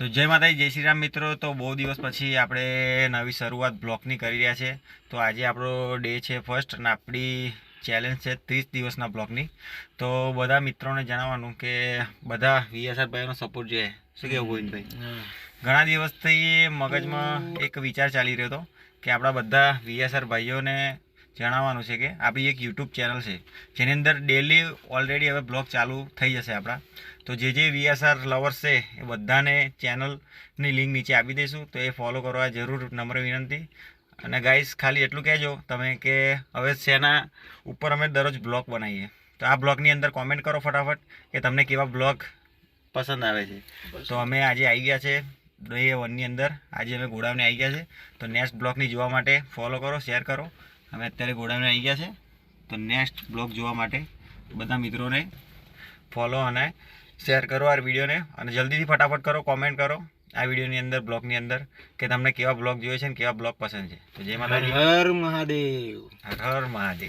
તો જય માતાજી, જય શ્રી રામ મિત્રો. તો બહુ દિવસ પછી આપણે નવી શરૂઆત બ્લોગની કરી રહ્યા છે. તો આજે આપણો ડે છે ફર્સ્ટ અને આપણી ચેલેન્જ છે 30 દિવસના બ્લોગની. તો બધા મિત્રોને જણાવવાનું કે બધા વીએસઆર ભાઈનો સપોર્ટ જોઈએ. શું કહેવું ગોવિંદભાઈ? ઘણા દિવસથી મગજમાં એક વિચાર ચાલી રહ્યો હતો કે આપણા બધા વીએસઆર ભાઈઓને જણાવવાનું છે કે આપણી એક યુટ્યુબ ચેનલ છે જેની અંદર ડેલી ઓલરેડી હવે બ્લોગ ચાલુ થઈ જશે આપણા. તો જે વીએસઆર લવર્સ છે એ બધાને ચેનલની લિંક નીચે આપી દઈશું, તો એ ફોલો કરવા જરૂર નમ્ર વિનંતી. અને ગાઈસ ખાલી એટલું કહેજો તમે કે હવે શેના ઉપર અમે દરરોજ બ્લોગ બનાવીએ. તો આ બ્લોગની અંદર કોમેન્ટ કરો ફટાફટ કે તમને કેવા બ્લોગ પસંદ આવે છે. તો અમે આજે આવી ગયા છે ડે 1ની અંદર. આજે અમે ઘોડાવને આવી ગયા છે. તો નેક્સ્ટ બ્લોગની જોવા માટે ફોલો કરો, શેર કરો. અમે અત્યારે ઘોડાવને આવી ગયા છે. તો નેક્સ્ટ બ્લોગ જોવા માટે બધા મિત્રોને ફોલો અને શેર કરો આ વિડીયોને, અને જલ્દીથી ફટાફટ કરો, કોમેન્ટ કરો આ વિડીયોની અંદર, બ્લોગની અંદર કે તમને કેવા બ્લોગ જોઈએ છે અને કેવા બ્લોગ પસંદ છે. તો જય માતાજી, હર મહાદેવ. હર હર મહાદેવ.